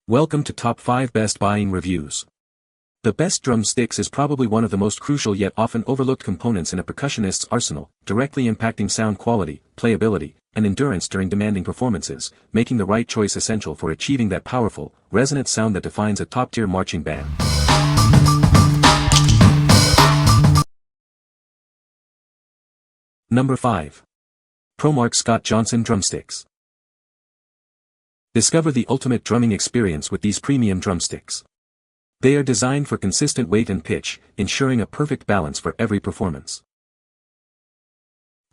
Welcome to Top 5 Best Buying Reviews. The best drumsticks is probably one of the most crucial yet often overlooked components in a percussionist's arsenal, directly impacting sound quality, playability, and endurance during demanding performances, making the right choice essential for achieving that powerful, resonant sound that defines a top-tier marching band. Number 5. ProMark Scott Johnson Drumsticks. Discover the ultimate drumming experience with these premium drumsticks. They are designed for consistent weight and pitch, ensuring a perfect balance for every performance.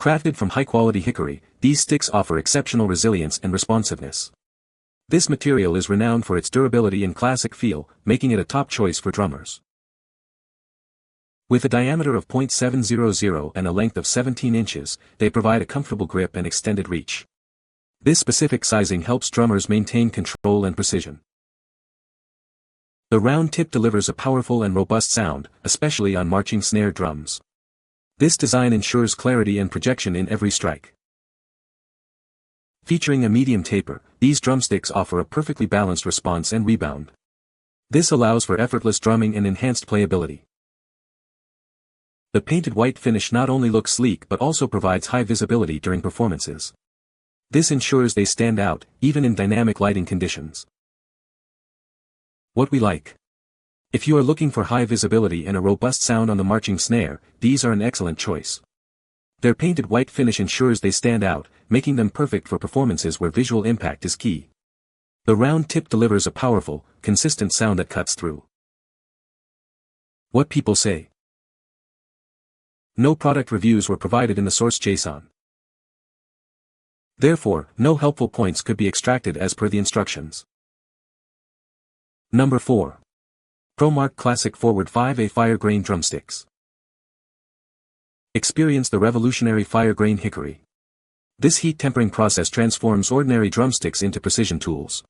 Crafted from high-quality hickory, these sticks offer exceptional resilience and responsiveness. This material is renowned for its durability and classic feel, making it a top choice for drummers. With a diameter of .700 and a length of 17 inches, they provide a comfortable grip and extended reach. This specific sizing helps drummers maintain control and precision. The round tip delivers a powerful and robust sound, especially on marching snare drums. This design ensures clarity and projection in every strike. Featuring a medium taper, these drumsticks offer a perfectly balanced response and rebound. This allows for effortless drumming and enhanced playability. The painted white finish not only looks sleek but also provides high visibility during performances. This ensures they stand out, even in dynamic lighting conditions. What we like. If you are looking for high visibility and a robust sound on the marching snare, these are an excellent choice. Their painted white finish ensures they stand out, making them perfect for performances where visual impact is key. The round tip delivers a powerful, consistent sound that cuts through. What people say. No product reviews were provided in the source JSON. Therefore, no helpful points could be extracted as per the instructions. Number 4. ProMark Classic Forward 5A FireGrain Drumsticks. Experience the revolutionary FireGrain hickory. This heat tempering process transforms ordinary drumsticks into precision tools.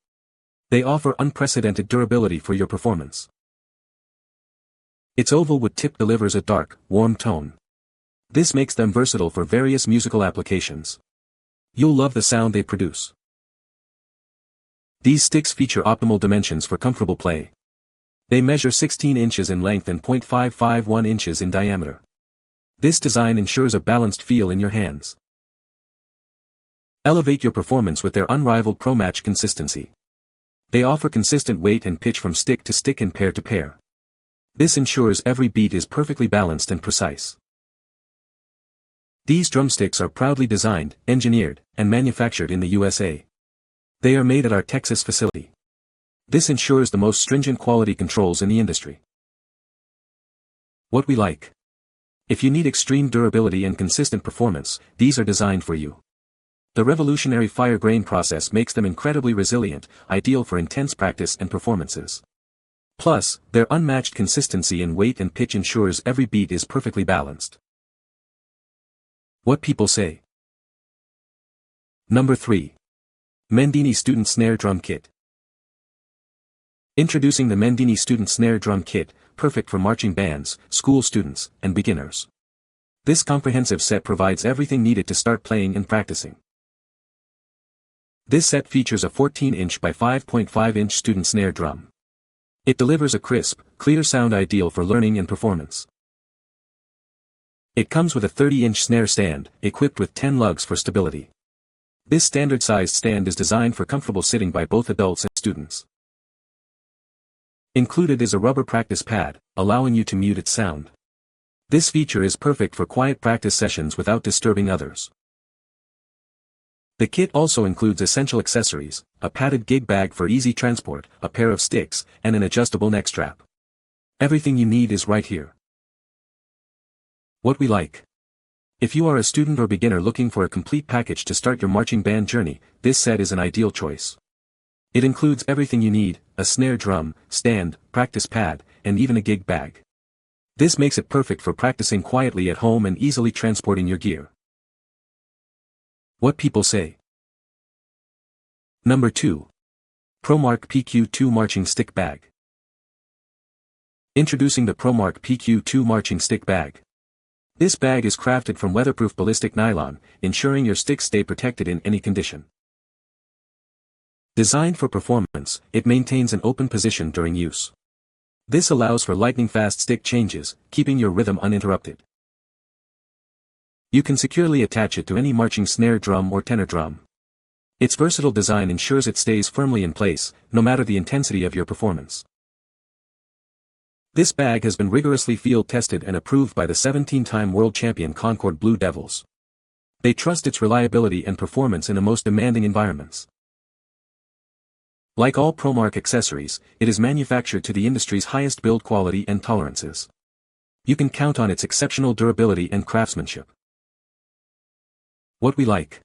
They offer unprecedented durability for your performance. Its oval wood tip delivers a dark, warm tone. This makes them versatile for various musical applications. You'll love the sound they produce. These sticks feature optimal dimensions for comfortable play. They measure 16 inches in length and .551 inches in diameter. This design ensures a balanced feel in your hands. Elevate your performance with their unrivaled ProMatch consistency. They offer consistent weight and pitch from stick to stick and pair to pair. This ensures every beat is perfectly balanced and precise. These drumsticks are proudly designed, engineered, and manufactured in the USA. They are made at our Texas facility. This ensures the most stringent quality controls in the industry. What we like. If you need extreme durability and consistent performance, these are designed for you. The revolutionary FireGrain process makes them incredibly resilient, ideal for intense practice and performances. Plus, their unmatched consistency in weight and pitch ensures every beat is perfectly balanced. What people say. Number 3. Mendini Student Snare Drum Kit. Introducing the Mendini Student Snare Drum Kit, perfect for marching bands, school students, and beginners. This comprehensive set provides everything needed to start playing and practicing. This set features a 14-inch by 5.5-inch student snare drum. It delivers a crisp, clear sound ideal for learning and performance. It comes with a 30-inch snare stand, equipped with 10 lugs for stability. This standard-sized stand is designed for comfortable sitting by both adults and students. Included is a rubber practice pad, allowing you to mute its sound. This feature is perfect for quiet practice sessions without disturbing others. The kit also includes essential accessories, a padded gig bag for easy transport, a pair of sticks, and an adjustable neck strap. Everything you need is right here. What we like. If you are a student or beginner looking for a complete package to start your marching band journey, this set is an ideal choice. It includes everything you need, a snare drum, stand, practice pad, and even a gig bag. This makes it perfect for practicing quietly at home and easily transporting your gear. What people say. Number 2. ProMark PQ2 Marching Stick Bag. Introducing the ProMark PQ2 Marching Stick Bag. This bag is crafted from weatherproof ballistic nylon, ensuring your sticks stay protected in any condition. Designed for performance, it maintains an open position during use. This allows for lightning-fast stick changes, keeping your rhythm uninterrupted. You can securely attach it to any marching snare drum or tenor drum. Its versatile design ensures it stays firmly in place, no matter the intensity of your performance. This bag has been rigorously field-tested and approved by the 17-time world champion Concord Blue Devils. They trust its reliability and performance in the most demanding environments. Like all ProMark accessories, it is manufactured to the industry's highest build quality and tolerances. You can count on its exceptional durability and craftsmanship. What we like.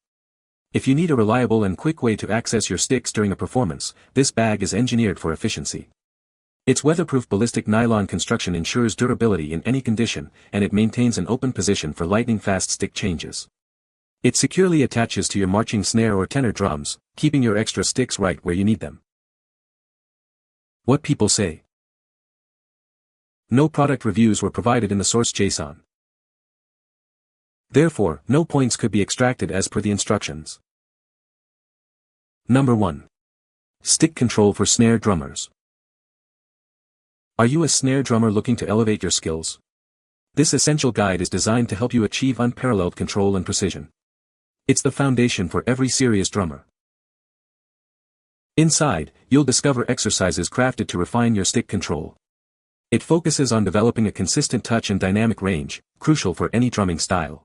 If you need a reliable and quick way to access your sticks during a performance, this bag is engineered for efficiency. Its weatherproof ballistic nylon construction ensures durability in any condition, and it maintains an open position for lightning-fast stick changes. It securely attaches to your marching snare or tenor drums, keeping your extra sticks right where you need them. What people say. No product reviews were provided in the source JSON. Therefore, no points could be extracted as per the instructions. Number 1. Stick control for snare drummers. Are you a snare drummer looking to elevate your skills? This essential guide is designed to help you achieve unparalleled control and precision. It's the foundation for every serious drummer. Inside, you'll discover exercises crafted to refine your stick control. It focuses on developing a consistent touch and dynamic range, crucial for any drumming style.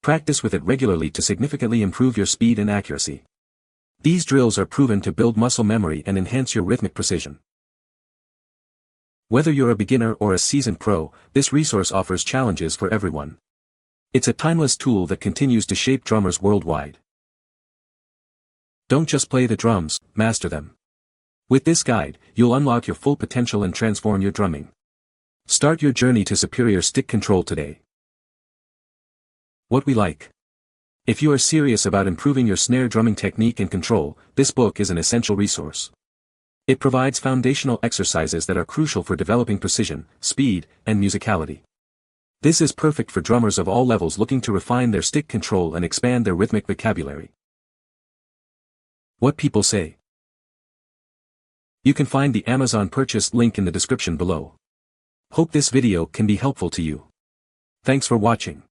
Practice with it regularly to significantly improve your speed and accuracy. These drills are proven to build muscle memory and enhance your rhythmic precision. Whether you're a beginner or a seasoned pro, this resource offers challenges for everyone. It's a timeless tool that continues to shape drummers worldwide. Don't just play the drums, master them. With this guide, you'll unlock your full potential and transform your drumming. Start your journey to superior stick control today. What we like. If you are serious about improving your snare drumming technique and control, this book is an essential resource. It provides foundational exercises that are crucial for developing precision, speed, and musicality. This is perfect for drummers of all levels looking to refine their stick control and expand their rhythmic vocabulary. What people say. You can find the Amazon purchase link in the description below. Hope this video can be helpful to you. Thanks for watching.